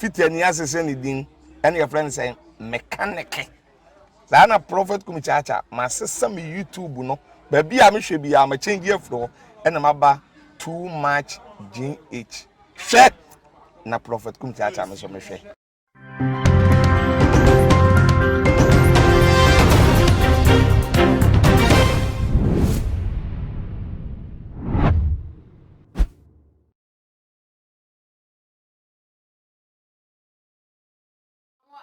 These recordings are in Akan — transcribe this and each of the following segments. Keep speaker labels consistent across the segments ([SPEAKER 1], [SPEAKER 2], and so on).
[SPEAKER 1] fit any asese ni din and your friend say mechanic saa na prophet kumichacha ma sesa me YouTube no ba bia me hwe bia ma change afro and maba too much GH hwe na prophet kumichacha me so me hwe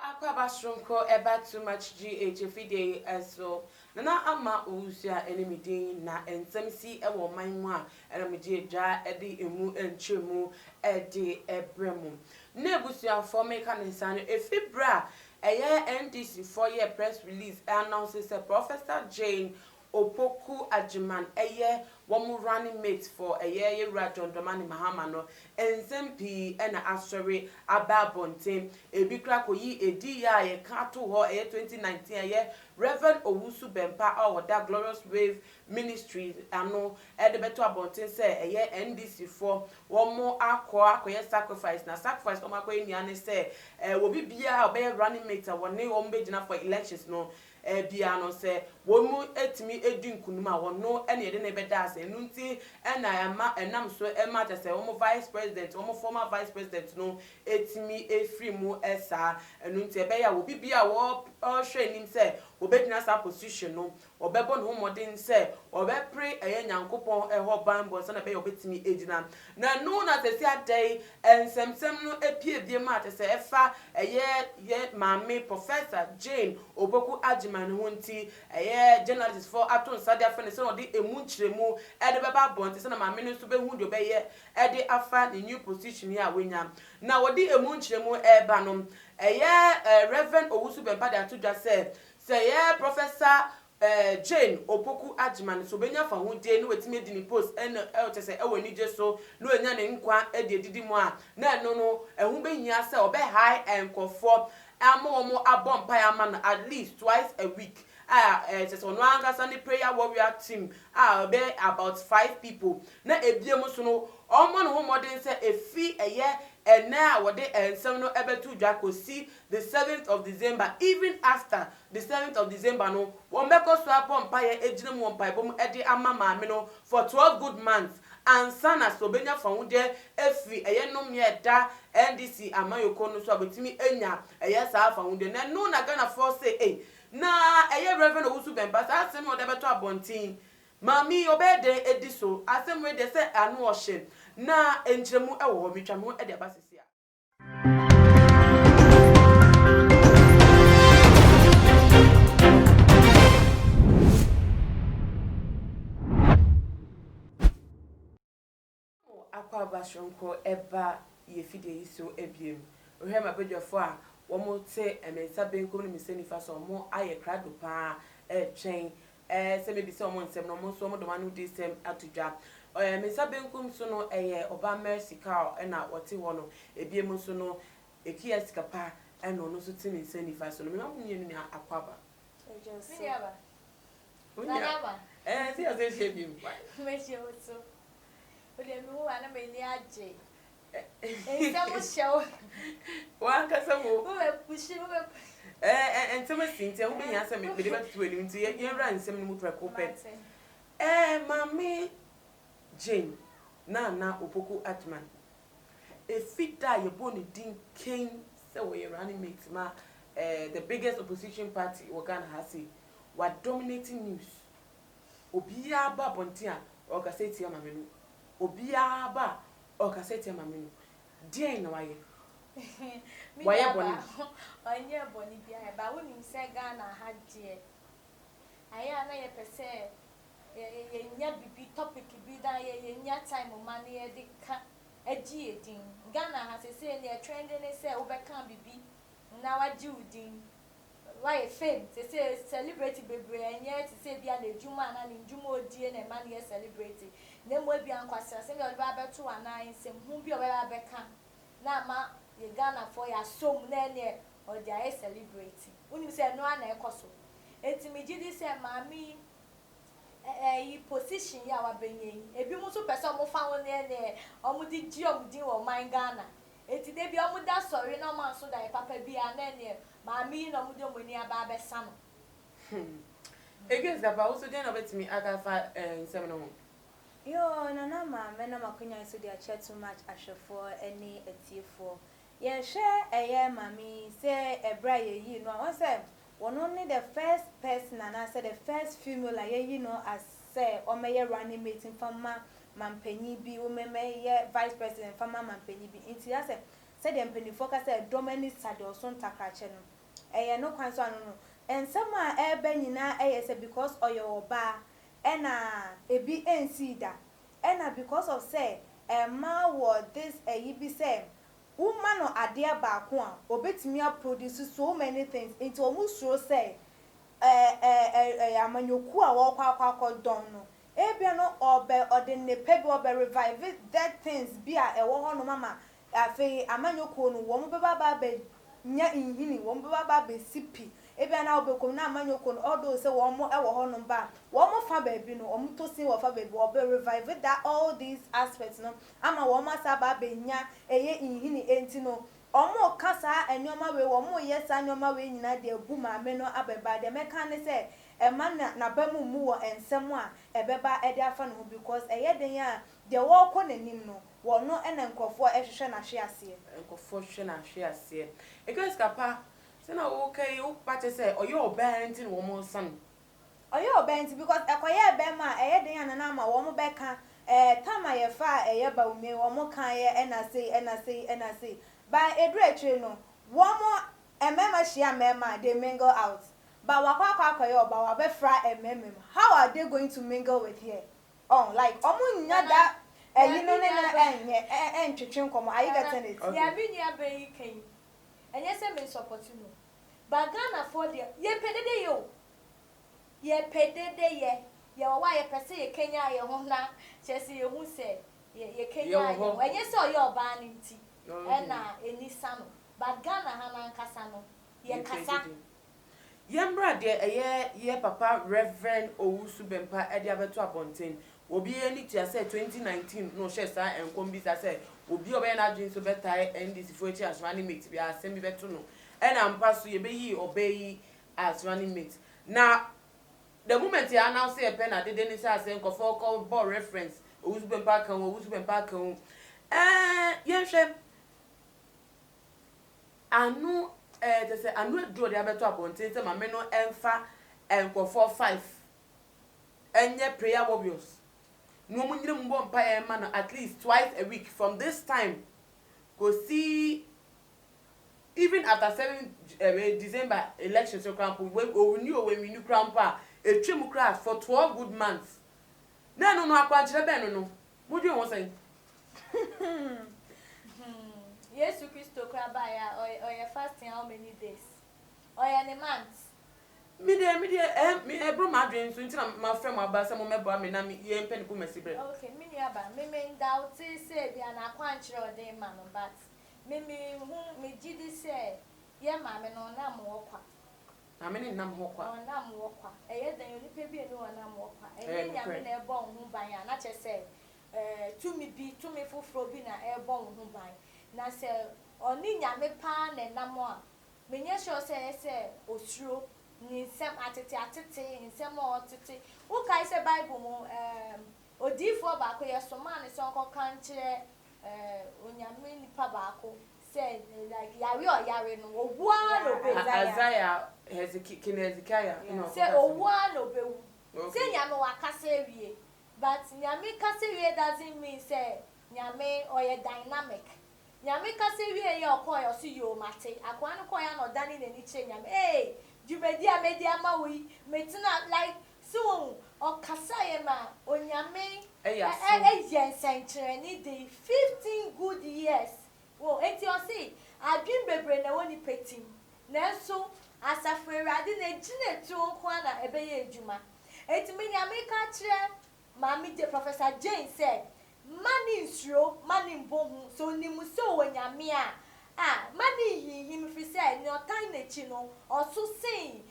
[SPEAKER 2] Akwabashronko eba too much GH everyday so Nana ama Owusu enemy na ensemsi ewo manmu a enamje dwa ede emu enchemu ede ebremu na ebusuafo meka nsa no efibra eye NDC 4-year press release announces a Professor Jane Opoku Ajiman eye womu running mate for eye John Domani Mahama no enzempi ena asori ababonten ebikra koyi edi ya ye kato ho eye 2019 eye Reverend Owusu Bempah or that glorious wave ministry ano edebeto abonten say eye NDC 4 womu akoye sacrifice na sacrifice omo akoye niane say wobi bia obey running mate woni ombe gina for elections no bia no se womu etimi edunkunuma wono ene yede ne beda ase nunti ena ama enam so ema te se womu vice president womu former vice president no etimi efri mu esa nunti ebe ya wo bibia wo hwe nim se obedina sa position no obebo no modern se obepre eye nyankopon eho banbo se na be obetimi edina na no na se si adai ensemsem no epie bie ma te se efa eye ye mame Professor Jane Opoku Ajiman hunti eye journalist for aton sadia fene se no de emunchiremu ede beba bonte se na mame no so be hu de obeye ede afa the new position ya wenya na wodi emunchiremu eba no eye Reverend Owusu Bempah de atudwa say yeah Professor Jane Opoku Ajiman so benya fa ho die no wetime di ni post en say e wani je so no enya ne nkwa e de didi mu a na no no ehu behia say obe high enkofo amomo abompa ya man at least twice a week just on one Sunday prayer warrior team be about 5 people na ebiem so no omo no modern say efi eye na wode ensem no ebetu dwa kosi the 7th of December even after the 7th of December no won beko so apompa ye ejina mu ompa bom ede ama maame no for 12 good months and sana so benya fawude efi eye nom ye da NDC amayoko no so abetimi enya eye sa fawude na no na Ghana for say na eye Reverend Owusu Bempah asem o de beto abontin mami obede ediso asem we de say anu ohye na enchiremu ewo mitwamo e de basisi a Akwabashronko eba yefide iso ebiem ohema bedwafo a womo te emensa benkum ni misenifa so mo aye krado pa twen se me bi se omo nsem no mo so mo do manu di sem atudwa mensa benkum so no oba mercy cow na wote wo no ebiem so no ekia sika pa no no so ti misenifa so no me mamu nyenu ni akwaba
[SPEAKER 3] ejensi aba
[SPEAKER 2] unya si ase shebim pa
[SPEAKER 3] me so ole mi wo ana me ni aje ensemo show
[SPEAKER 2] wa kasa mo
[SPEAKER 3] wo be pushi wo be
[SPEAKER 2] ensemo sinti wo be nyasa me be batu eni nti ye ra ensem no mu preko pe mami Jane Naana Opoku Ajiman efita ye boni din king se we running mate ma the biggest opposition party Ghana has wa dominating news obia ba bontia o ka say tia mame no obia ba o ka say tia mame no den na waye waye boni
[SPEAKER 3] onye boni bia ba woni se Ghana ha die aya na ye pese ye nya bibi topic bi da ye nya time man ye de ka agi edin Ghana ha se ne trending say obeka bibi na waji udin why fame say celebrity bebre enye ti say bia na ejuma na njuma odie na man ye celebrity na mo bia nkwasa say me oba beto ana nsem hu bia oba beka na ma ye Ghana for ya som na ne o dia celebrity uni say no ana ekoso etimi gidi say mami position ya wa benyen ebi mu so pese mo fa won ne o mu di wo man Ghana eti de bi omo da sorry no man so da papa bi anene ma mi no mo de mo ni aba abesa no
[SPEAKER 2] Against the also then about me aga fa seminar.
[SPEAKER 4] Yo, Nana, Mena Makunya, so they are chat too much asher for any a tea for. Yeah, share a year, mammy, say a bright, you know, I said, one only the first person, and I said the first female, you know, as say, or may a running meeting from Mampenny be, woman may vice president from Mampenny be. Into I said, them penny focus a dominant saddle, son takracheno. A no concern, and somewhere air benina, I because of your bar. Ebi NC da because of say ma wo this yibi say woman no ade baako a obetimi produce so many things into omusuro say amanyoku a wo kwa don no ebia no obe ode ne pebi obe revive that things bi a ewo ho no mama afi amanyoku no wo mo beba ba nya inhini wo mo beba ba sipi ebe na obekom na amanyoko no all say wo mo ewo ho no ba wo mo fa baabi no omo to sin wo fa baabi wo be revive that all these aspects no ama wo ma sa ba benya eye inhini enti no omo kasa enyoma we wo mo yesa enyoma we nyina de abu ma me no abeba de meka ne say e man na ba mu wo ensem a ebeba e de afa no because eye den a de wo ko nanim no wo no ena nkofo ehwehwe na hwe ase
[SPEAKER 2] Nkofo hwe na hwe ase because kapa say na okay you party say oyo parenting wo mo son
[SPEAKER 4] oyo bent because ekoye be ma eye den ya na ma wo mo beka tama ye fa eye ba umi wo mo kan ye ena say ba edru atwe no wo mo emema hia mema they mingle out but wakwa akoye oba wa be fra ememem how are they going to mingle with here oh like omo nya da you know na entwetwe nkomo are you getting it
[SPEAKER 3] ya bi ni abayi kan enye se me support no but Ghana for there ye pedede yo ye pedede ye wa ye pese ye Kenya ye ho na chese ye hu se ye Kenya ye enye se oye oba ni nti na enisa no but Ghana ha na nkasa no ye kasa
[SPEAKER 2] Yembra de ye papa Reverend Owusu Bempah e de abeto abonten obi eni tia say 2019 no share sa enkom bi sa say obi obe na adwin so betai NDC for echi as running mate bi asem bi beto no e na mpa so ye be yi obeyi as running mate na the moment you announce a pen at the Dennis say nkofo call ball reference Owusu Bempah kan yehwe anu they say anu draw the abeto abonten say ma me no emfa nkofo 5 enye prayer warriors no mo nyire mbo mpa e ma no at least twice a week from this time go see even after 7 December election so cramp when we knew cramp a trim crash for 12 good months no Akwankyire ben no what do you want say
[SPEAKER 3] Yesu Christo kraba ya or your fasting how many days or any months
[SPEAKER 2] me ebro madwen so ntina ma frem abasa mo mebo me na me ye mpeni ko mesibre
[SPEAKER 3] okay me ni aba me doubt say bia na Akwankyire ode ma no but me gidi say ye ma me no na mo kwa
[SPEAKER 2] na me ni nam ho kwa
[SPEAKER 3] na mo kwa eye dan oni pe bi eni na mo kwa eye nya me na ebo hu ban ya na che say tumi fufuro bi na ebo hu ban na say oni nya me pa na namo a me nya sure say osuro ni nsem atete nsem otete wo kai say Bible mo odifo ba ko yeso man so ko kan kire onyame nipa ba ko say like yare no obua no be
[SPEAKER 2] Isaiah Hezekiah
[SPEAKER 3] say obua no be say nyame wakasa ewie but nyame kasa ewie doesn't mean say nyame or dynamic nyame kasa ewie ye okoy o si yo mate akwa no koya no dani na ni che nyame jubedi media ma we metina like so o kasa ye ma onyame yensenkyere ni dey 15 good years wo enti o si adwin bebre na woni petim na so asafurade na gine tu nko na ebeye edwuma enti me nyame ka kire ma mi de Professor Jane said mani nsuro mani mbohu so nimu so wonyame a mani him fi say no time na chi no oso sei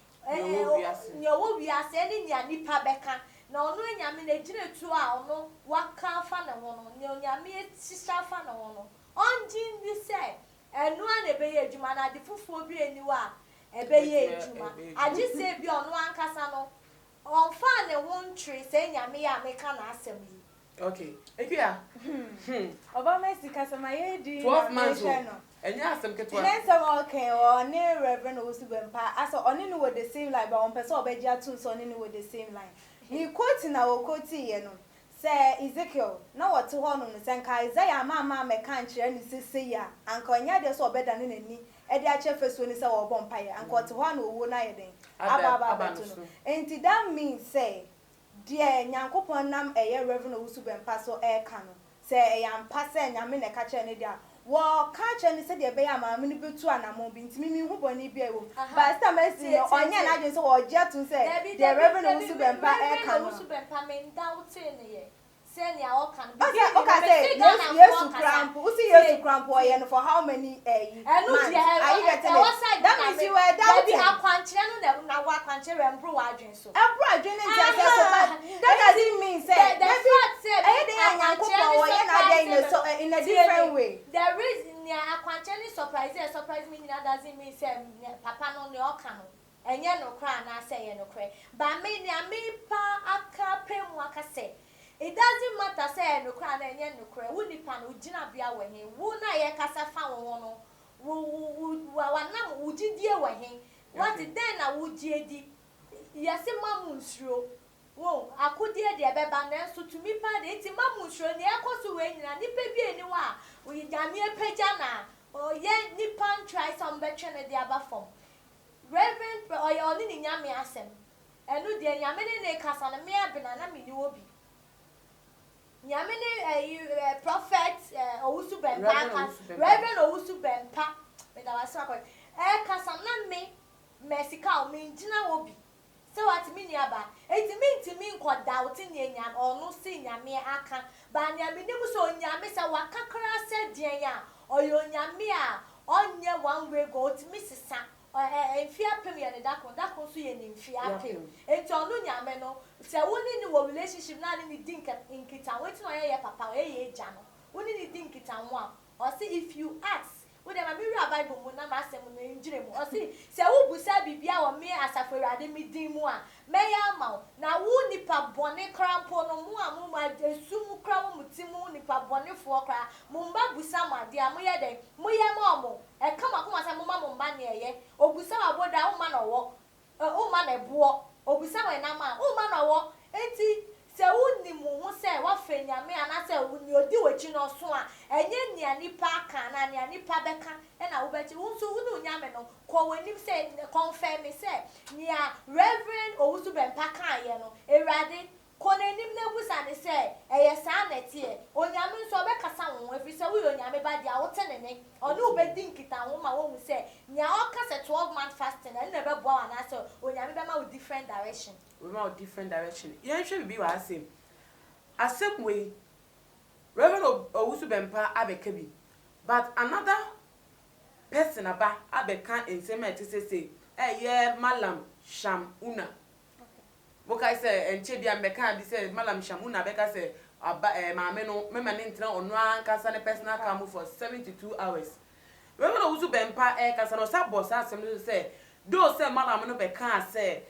[SPEAKER 3] nyo wi ase ni nya nipa beka na ono nyame na gine tu a ono waka fa na ho no nyame sisa fa na ho no onjin bi say enu an ebe ye adwuma na de fufuo bi eniwa ebe ye adwuma agi say bi ono ankasa no on fa ne won tree say nyame ya meka na asem yi.
[SPEAKER 2] Okay. Ekia.
[SPEAKER 4] Oba Messi kasama ye di
[SPEAKER 2] 12 months.
[SPEAKER 4] no.
[SPEAKER 2] Enya asem ketwa.
[SPEAKER 4] Handsome okay or ne Reverend Owusu Bempah as oni no with the same line but on person obeji atun so oni no with the same line. Ni quote na wo quote ye no. Say Ezekiel na what ho no say nka Isaiah ma me kan kire ni sese ya anka onya de so obeda ne nani e de ache feso ni say wo bom paye anka what ho na owo na ye den aba to no. Enti that means say dear nyankopon nam eye Reverend Owusu Bempah so e ka no say e yampa say nyame ne ka kire ne dia wo ka kire ni say de be ya ma me ni betu anamo bi ntimi mi hu boni bi e wo but still Messi onya na adwen so wo je tun say the Reverend Owusu Bempah e ka no
[SPEAKER 3] Owusu Bempah me doubt ne ye say nia o kan
[SPEAKER 4] bi say yes cramp we see yes cramp o ye no for how many months are you getting it that means you were doubting
[SPEAKER 3] Akwankyire no na wa Akwankyire mbro wa adwen so
[SPEAKER 4] adwen ntia say so but that doesn't mean say
[SPEAKER 3] the fact say
[SPEAKER 4] Akwankyire o ye na dey in a different way
[SPEAKER 3] the reason nia Akwankyire surprise me na doesn't mean say papa no ne o kan no enye no kra na say ye no kra but me nia me pa aka pemu aka say it doesn't matter say no kra na enye no kra wo nipa no gina bia wo he wo na ye kasa fa wo no wa nam wo gidie wo he what then na wo giedi yesi mamu nsuro wo akodie de beba na so tumi pa de ti mamu nsuro ne ekoso we nyina nipa bi eni wa wo yame epeja na o ye nipa try some betwe ne de aba form Reverend or your only nyame asem enu de nyame ne kasa na me abena na me ni obi nyame ne prophet Owusu Bempah Reverend Owusu Bempah me da wasa ko kasa na me mesika o me ngina obi so what me ni aba enti me ntimi nko doubt ni enya onu si nyame aka ba nyame ni mu so nyame se wakakra se den ya oyo nyame a onye one way go timi sisa enfia pem ye ne dakon so ye ne enfia pem enti onu nyame no se woni ni wo relationship na ni dinka inkita wetin o ye papa o ye eja no woni ni dinkita ho a o say if you ask we dem me read Bible mu na ma asem no njire mu o say se wo busa bibia wo me asafurade mi din mu a me ya ma na wo nipa bone krampo no mu a mu ma esum kra wo mutimu nipa bone fo kra mu mba busa ma de a mu ye den mu ye ma omo e kama kuma se mu ma mu mba ne ye obusa aboda wo ma na wo o ma na ebo obusa we na ma o ma na wo enti se woni mu hu se wa fe nyame ana se woni odi wachi no so a enye nia nipa aka na nia nipa beka e na wo bechi wo so woni nyame no ko wani se confirm me se nia Reverend Owusu Bempah kan ye no ewrade ko na nim na busa ne se eye sa na tie onyame so obekasa wo efi se wo onyame ba dia wo tenene onu obedi nkita wo ma wo mu se nia o ka se 12 month fasting na ne be bo ana se onyame be ma wo different direction
[SPEAKER 2] we ma different direction yen hwe bi wa asem we Reverend Owusu Bempah abeka bi but another person aba abeka ensema etese ye malam shamuna boka say enche bia mbeka bi say malam shamuna beka say maame no mema ne ntra ono ankasa ne personal cam for 72 hours Reverend Owusu Bempah kasa no sa boss asem no say do say malam no beka say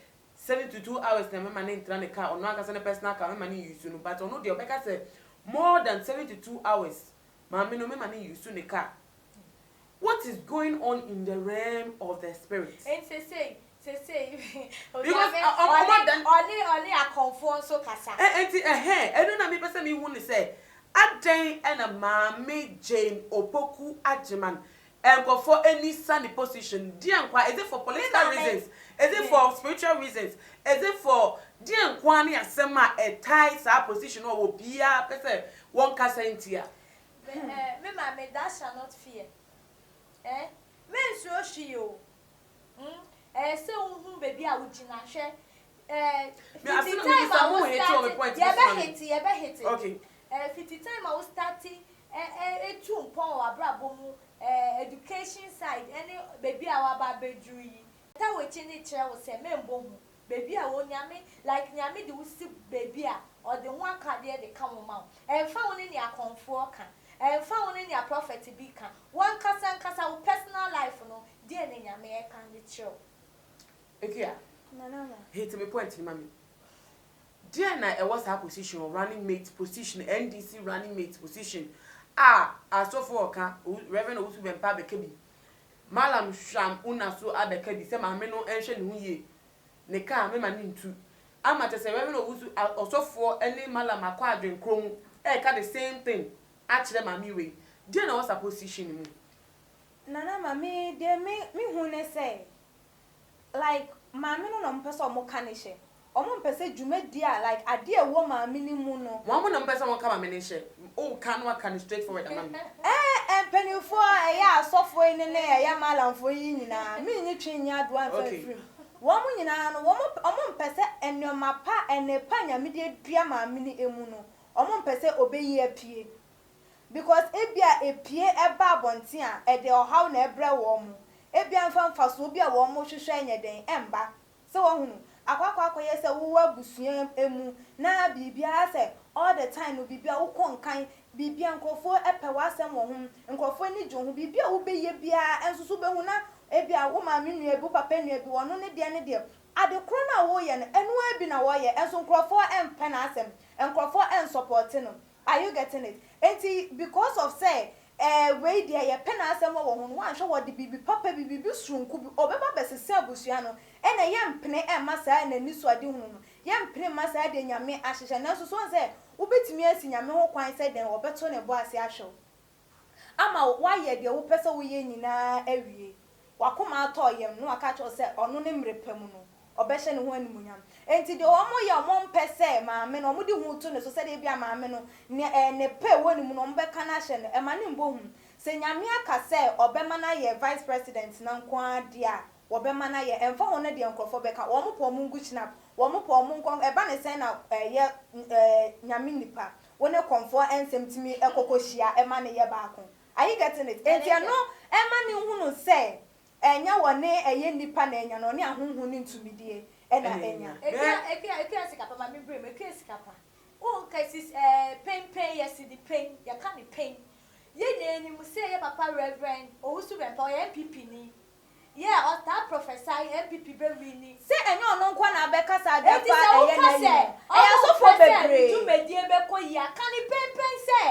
[SPEAKER 2] 72 hours na mema ne ntra ne car ono ankasa ne personal car mema ne use no but ono de obeka say more than 72 hours maame no mema ne use ne car. What is going on in the realm of the spirit?
[SPEAKER 3] And say
[SPEAKER 2] because
[SPEAKER 3] only a conform so kasa
[SPEAKER 2] I don't know me person me who say aden and a maame Jane Opoku Ajiman and go for any sunny position dear is it for political reasons is it for spiritual reasons is it for dear kwani asema a tie sa position or bia person one kasa intia
[SPEAKER 3] me maame that shall not fear men so she you say unhu baby a wugina hwe
[SPEAKER 2] me asem me some who hate on the point
[SPEAKER 3] you be hit
[SPEAKER 2] okay
[SPEAKER 3] 50 time I will start etu mpon wa brabo mu education side any baby a wa ba bedru yi ta we chi ni kire wo se membo hu baby a wo nyame like nyame de wo si baby a or the one card de come ma emfa woni ni akonfo ka and found in your prophet to be one kasa personal life no dear nenya me can the show.
[SPEAKER 2] Okay.
[SPEAKER 4] Nana ma.
[SPEAKER 2] Hate me point mommy. Dear na I was her position running mate position NDC running mate position. As so for Reverend Owusu Bempah bekebi. Malam sham una so abekebi se ma me no enhwe ne hu ye. Ne ka me ma ne ntu. Ama te se Reverend Owusu osofo ene malam akwa adwen krom ka the same thing. Akire ma mi we. Dear na was her position mu.
[SPEAKER 4] Nana ma me de me hu ne say like maame no no mpese omo kanishe. Omo mpese dwumadi a like ade e wo maame ni mu no.
[SPEAKER 2] Mo no mpese won ka maame ne hye. O kan wa kan straight forward amam.
[SPEAKER 4] Penifo ya asofo ni ne ya malamfo yi nyina. Me nyi twenyi ado anfa free. Wo mu nyina no omo mpese enoma pa enepa nyamede dua maame ni emu no. Omo mpese obeyi apie. Because ebia epie eba abonte a e de ohaw na ebre wo mu. Ebia mfa so bia wo mo hwehwe anyeden emba. Se wo hunu akwakwa ye se wo abusua emu na bibia se all the time no bibia wo konkan bibia nkofo epe wasem wo hu nkofo ni jo hu bibia wo beye bia ensusu be hu na ebia wo ma me nua bi papa nua bi wono ne de ade kro na wo ye no enu abi na wo ye enso nkofo empe na asem nkofo en support no. Are you getting it? Enti because of say we dia ye pen asem wo hu wan hwe wo de bibi papa bibi surunku bi obeba besese abusua no ena ye mpene masa na ni so ade hu no ye mpene masa de nyame ahyehye na so so say wo betimi asi nyame ho kwan say den wo beto ne bo ase ahwe ama wa ye de wo pese wo ye nyina awie wakoma ato yem no aka cho say ono ne mrepam no obehye ne ho animunyam enti de omo ye omo mpese maame no omo de hu to ne so say de bia maame no ne pe woni mu no mbeka na hye no e ma ne mbo hu se nyame aka say obema na ye vice president na nkwa dia obema na ye emfa ho ne de nkrofo beka omo po mu nguchinap omo po mu nkon eba ne say na ye nyame nipa woni konfo ensem timi ekokohia e ma ne ye baako. Are you getting it? Enti no e ma ne hu no say enya wone eye nipa na enya no ne ahonhu ni ntumidie ena enya
[SPEAKER 3] Eki sikapa ma me brem eki sikapa o nkasis pen yes the pen ya kan the pen ye ne ni mu say ye papa Reverend Owusu Bempah ye MPP ni ye o ta professor MPP be wi ni
[SPEAKER 4] say enya ono nkwa na be kasa de fa eye na ye
[SPEAKER 3] aya so for bebre tu medie be ko ya kan the pen say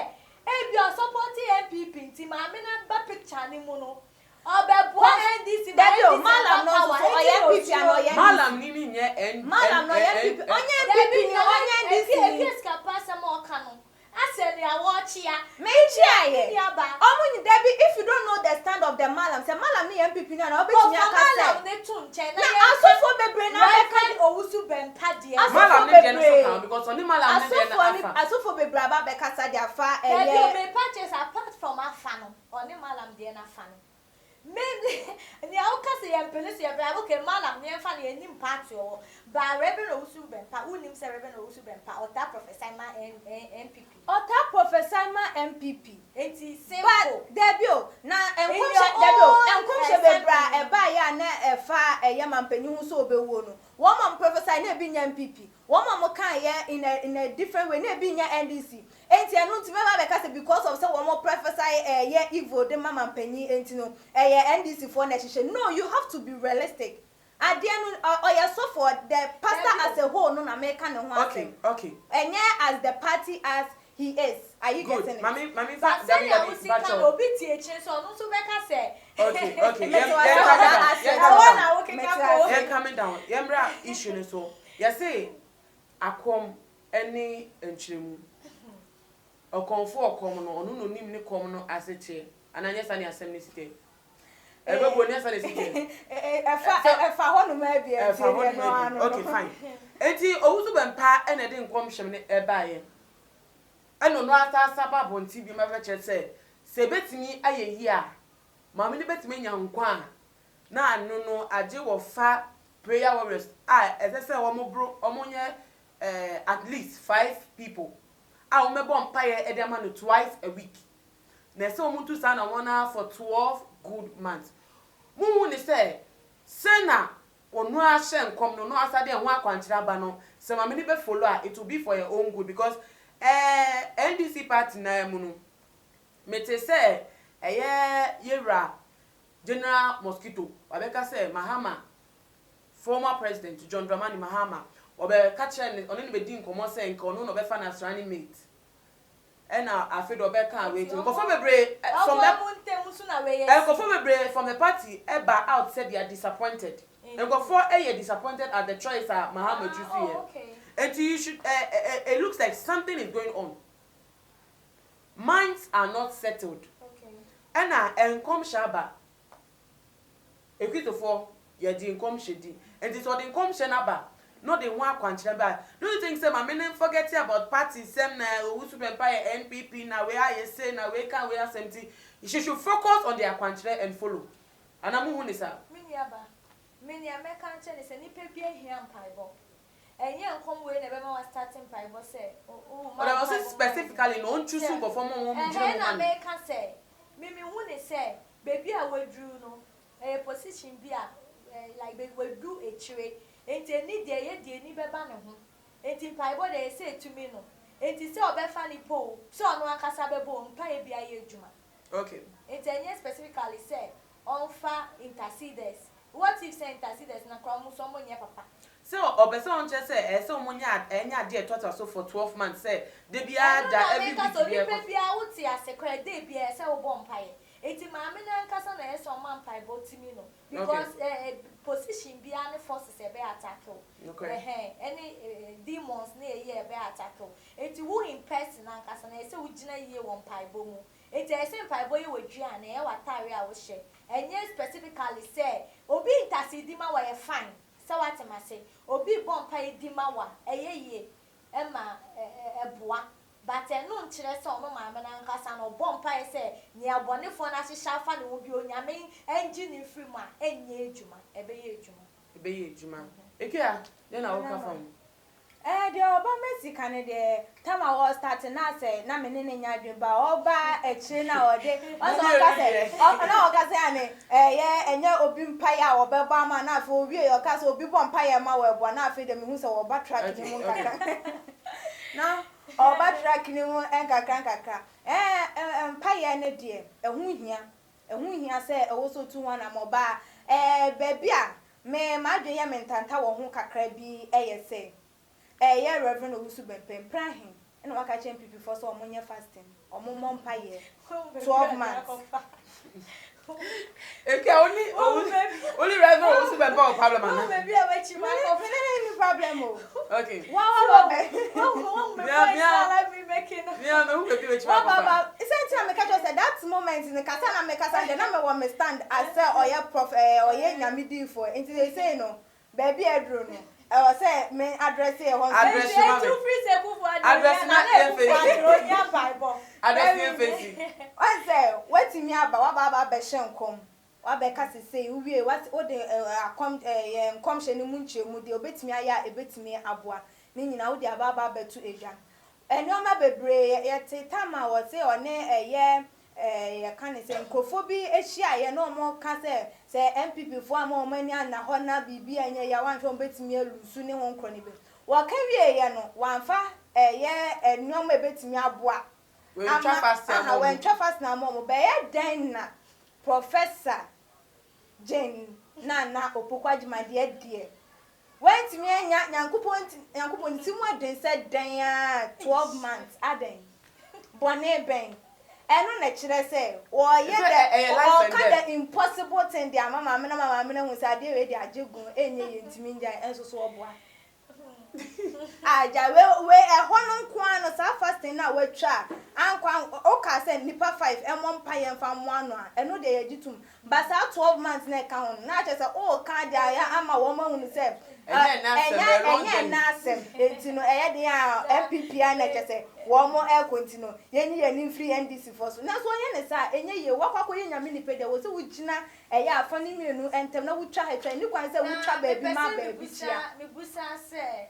[SPEAKER 3] e bi o support MPP nti ma me na ba picture ni mu no Obebo NDC
[SPEAKER 4] malam no so oye pipi ano ye
[SPEAKER 2] malam ni nye
[SPEAKER 4] malam no ye pipi onye pipi ni onye NDC
[SPEAKER 3] eki skapa mo kanu ase ni awochi ya
[SPEAKER 4] me chia ye omunyi debi if you don't know the stand of the malam say malam ni MPP na obetimi aka say
[SPEAKER 3] malam ne tun che na
[SPEAKER 4] asofo bebre na
[SPEAKER 3] beka Owusu Bempah de
[SPEAKER 2] malam ni de no so because oni malam ni de na afa
[SPEAKER 4] asofo bebre aba beka sa dia fa
[SPEAKER 3] ye me purchase apart from afa no oni malam de na afa no maybe ni awuka se yem police ye bra okay malam ni enfa na enim party o ba Reverend Owusu Bempah unim se Reverend Owusu Bempah ota professor ma MPP
[SPEAKER 4] ota professor ma MPP
[SPEAKER 3] enti simple
[SPEAKER 4] but debio na enkomshe bebra e ba ya na efa eye mampanyi hu so obewo no wo mam professor na ebi nya MPP wo mam kan ye in a different way na ebi nya NDC enti anu ntime ba be ka say because of say wo mo professor ye evil de mama mampanyi enti no NDC for na hihye no you have to be realistic adianu oya so for the pastor as a whole no na make ne ho
[SPEAKER 2] okay
[SPEAKER 4] enye as the party as he is. Are you
[SPEAKER 2] good.
[SPEAKER 4] Getting it?
[SPEAKER 2] Mami
[SPEAKER 3] but say ya usika obi tie che so no so beka say
[SPEAKER 2] okay yeah coming down yemra issue ne so you say akom any enchiremu okonfo okom no onu no nim ne kom no aseche ananya sa ne asem ne site ebebo ne sa ne site
[SPEAKER 4] efa honu ma bia
[SPEAKER 2] okay fine enti Owusu Bempah ene de nkom hwem ne ebaye eno no asa babo nti bi ma beche se betimi ayeyi a maame ne betimi nya nkwa na anu no age wo fa prayer warriors ese wo mo bro omonye at least 5 people a wo mebo mpaye edema no twice a week na se wo mutu sa na wona for 12 good months mu ni se na onu ahye nkom no asade ho Akwankyire aba no se maame ne be follow it will be for your own good because NDC party na mu no mete say yera General Mosquito abeka say Mahama former president John Dramani Mahama obe catch oni no be din komo say nko no be fa na running mate ena afedo obe kan wait nko for bebre from from the party eba out said they are disappointed nko for disappointed at the choice Mahama choose here. And you should it looks like something is going on. Minds are not settled.
[SPEAKER 3] Okay.
[SPEAKER 2] Ena enkom shaba ekwito for ye di enkom shedi and it the enkom shenaba not the one Akwankyire ba. Do you think say my meaning forget about party sem na Owusu Bempah NPP na we are say na we can we are something. She should focus on the Akwankyire and follow. Anamu hu ni sa.
[SPEAKER 3] Mini American Chinese say nipa bia hia mpaibo. Enye nkom we na be ma starting mpaibo say
[SPEAKER 2] but I was specifically no choose go for mo jiro
[SPEAKER 3] na American say mimi hu ni say baby a wadru no position bia like be wadu echire enti ni de ye de ni beba ne ho enti mpaibo de say to me no enti say obefa ni po so no akasa bebo mpae bia ye adwuma.
[SPEAKER 2] Okay.
[SPEAKER 3] Enti enye specifically say onfa interceders. What if say interceders na kwa mu so mo nye papa?
[SPEAKER 2] So obese on che say so mo nya enya de total so for 12 months say de bia da every week
[SPEAKER 3] so bia wuti asekra de bia say wo bom pae. Enti maame na nkasa na eso man pae botimi no because position bia ne forces e be attack o. Any demons na e be attack o. Enti who in person na nkasa na say wo gina yie won pae bo mu. Enti e say pae bo ye wadua na e watare a wo hye. Enye specifically say obi intercede ma wa ye fine. So what am I say? Obi bompa di ma wa eyeye ema eboa but no nkyere se ono maame na nkasa no bompa say ni abonefo na hihya fa ne obi onyame engine free ma enye ejuma ebeye ejuma
[SPEAKER 2] ekia then I walk from
[SPEAKER 4] the Obama Sikane de Tama was starting na say na menene nyadwe ba oba echi na ode also ka say na oka say ane enye obi mpaya obeba ma na afa obi e oka say obi bo mpaya ma we bo na afa de me hu say oba track ni mu nkaka na oba track ni mu nkaka mpaya ne de ehu hia say ewoso 21 na moba baby a me madwe ye mentanta wo ho kakra bi say yeah, Reverend Owusu Bempah praying and waka champion before so omonye fasting omommo mpaye 12 months.
[SPEAKER 2] Okay, only Reverend Owusu Bempah problem ana.
[SPEAKER 3] Maybe I wait you
[SPEAKER 4] Any problem o.
[SPEAKER 2] Okay.
[SPEAKER 3] Wow. Me making.
[SPEAKER 2] Yeah, no who be wait you.
[SPEAKER 4] Baba, essentially me catch say that moment in the kasa na me kasa de na me want me stand as say oye prof oye nyamidi for until they say no baby edro no I was saying, me address here one.
[SPEAKER 2] Address
[SPEAKER 4] I say, what me about baba beshen kom. Wa be ka say uwie what the commission munche mu de obetimi aya ebetimi aboa. Ni nyina wo de ababa betu edwan. Enoma bebre ye tama wo say one ya kan say nkofo bi ehia ye no mo ka say MPP fo ama o mani ana ho na bibi anya ya wan hwe betimi alusu ne ho nkro ne be wo ka wie ye no wanfa enyom ebetimi aboa
[SPEAKER 2] we twa
[SPEAKER 4] fast na mo be ye den na Professor Jane Naana Opoku agimade die went me anya yankopon timu aden said den 12 months aden bone ben eno na kire say wo ye the impossible thing dia mama na hu say ade we dia ajegun enye ye ntimi ndia enso so oboa aja we ehonu nko ano sa fasting na we twa ankwa o ka say nipa 5 emom pa ye mfa mo ano a eno de ye gitum but sa 12 months na ka ho na che say o ka dia ya ama wo ma hu say enye na asem entino eye de a MPP na che say wo mo continue ye ni free NDC for so na so ye ne sa enye ye wakwa ye nyame ni pede wo se wo gina eye afa ni mienu entem na wo twa hetwa ni kwan say wo twa baby ma baby tia
[SPEAKER 3] me busa say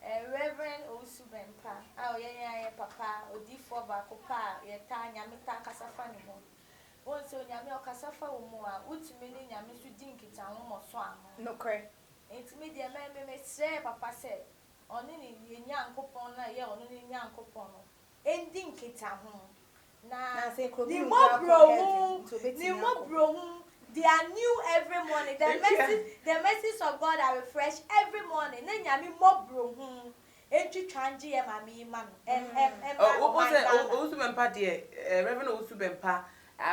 [SPEAKER 3] Reverend Owusu Bempah ye papa odifo ba ko pa ye ta nyame ta kasafa ni mo won se nyame o kasafa wo mo a utimi ni nyame su dinkita wo mo so a
[SPEAKER 4] no kre
[SPEAKER 3] entimi de me say papa say oni ni ye nyankopon na ye oni ni nyankopon no endinkita ho Na
[SPEAKER 4] say
[SPEAKER 3] the more bro, they are new every morning. The messages of God are refreshed every morning. Then yami more bro. Entry tranji e mami man.
[SPEAKER 2] Owusu Bempah de Reverend Owusu Bempah.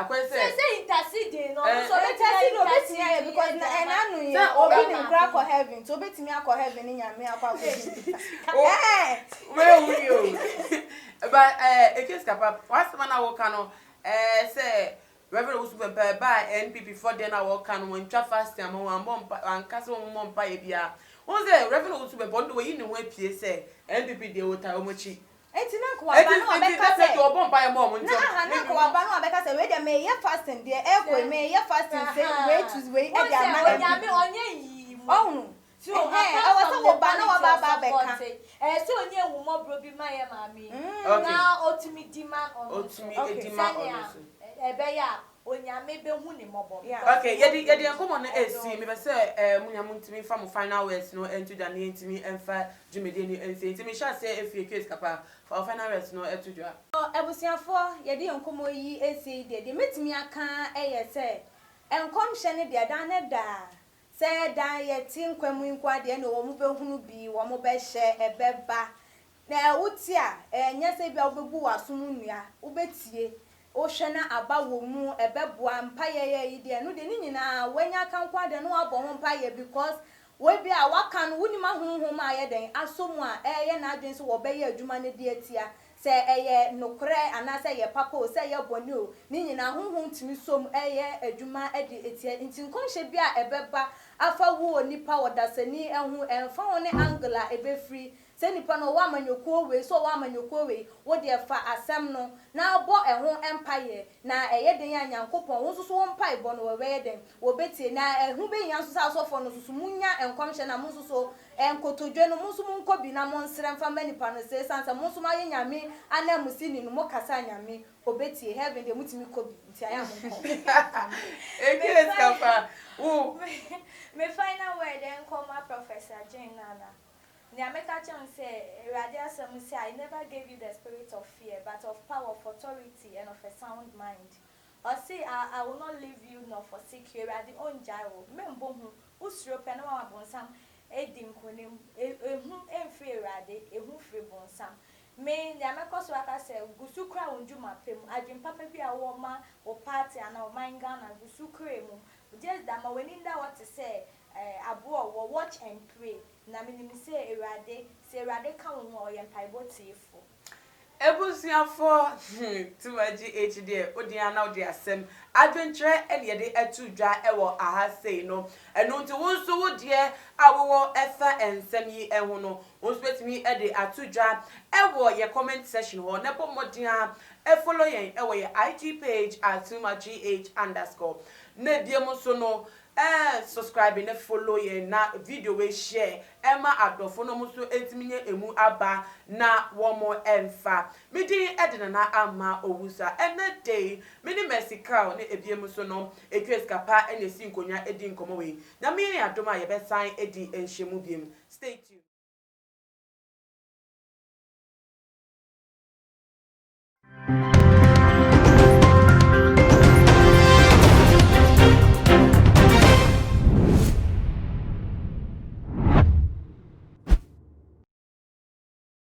[SPEAKER 3] Say intercede no.
[SPEAKER 4] So intercede because na anu ye obi ni kra ko heaven. So betimi akọ heaven ni nyame akọ akọ.
[SPEAKER 2] Where will you? But case kapa what's man I work no say Reverend Owusu Bempah by NPP for then I work no when twa fast am one bomb and case one bomb pa e bia. Won say Reverend Owusu Bempah do we ni we pie say NPP dey wota omochi.
[SPEAKER 4] Enti na ko aba no abeka say
[SPEAKER 2] to bomb pa e mo nti.
[SPEAKER 4] Na ko aba no abeka say we dey me ye fasting dey e ko me ye fasting say way to way e dey ama.
[SPEAKER 3] Onyame onye yi mu.
[SPEAKER 4] Oh. So I was so ba na ba beka.
[SPEAKER 3] So onye wu mo bro bi ma ye mami. Na otimi demand on.
[SPEAKER 2] Otimi demand on.
[SPEAKER 3] Ebe ya onyame be hu ni mobo.
[SPEAKER 2] Okay, yedi enkomo na esi me be say munyam ntimi fa mo final words no ento da ne ntimi emfa dwumede ni ense ntimi sha say efie case kapa for final words no eto dwa.
[SPEAKER 4] Ebusiafo yedi enkomo yi esi de metimi aka eye say enkom hye ne de da ne da say dan ye tin kwamu nkwa de na wo mu be hunu bi wo mu be hye ebeba na wuti a nya say bia obebu wasum nnua ubetie o hwe na aba wo mu ebeboa mpaye yi de no de ni nyina wanya kan kwa de no abo ho mpaye because we bi a waka no wuni ma honhom a ye den asomu a eye na adwen so wo be ye adwuma ne de atia se eye nokre anase ye papa o se ye boni o ni nyina honhom timi som eye adwuma e de atia nti nkonhye bi a ebeba afa wo nipa wodasani ehu emfa ho ne angela ebefri se nipa no wa manyokuo we so wa manyokuo we wo de fa asem no na abo eho empire na eye den ya nyankopon wo so empire bo no we den wo betie na ehu be yan so sa sofo no so munya enkomhye na mo so enkotodwe no mo so munkobi na mo nsere mfa manipa no se sansa mo so maye nyame ana musini no mo kasa nyame obetie heaven de mutimi kobi nti aya mo ko
[SPEAKER 2] Ekes kapa
[SPEAKER 3] me final word en koma Professor Jane Naana. Nyameka chan say Radia Sam say I never gave you the spirit of fear but of power, of authority and of a sound mind. Or say I will not leave you nor forsake you. Radi on jairo membo hu usro pena wa bonsam edim konem ehum enfre rade ehum fre bonsam. Me nyameka so aka say gusu kra onjuma pem adwin papa bi a wo ma o party ana o manga na gusu kra mu just that ma when that what to say abo wo watch and pray na minim say erade ka wo ho ye mpaibo tiefo
[SPEAKER 2] Ebusiafo tumaji HD odiana odi asem adwentre ene de atudwa ewo ahasei no eno nti wonso wo de awo efa ensem yi eho no wonso betimi e de atudwa ewo ye comment section ho ne pomodia e follow yen ewo ye IG page @tumagh_ na diem so no subscribe and follow ye na video we share Emma adofo no muso etiminye emu aba na womo emfa midi edina na ama owusa ene day mini mercikal ne ebiem so no ekes kapa ene si nkonya edi nkomo we na me adoma ye be sign edi enhyemu biem stay tuned.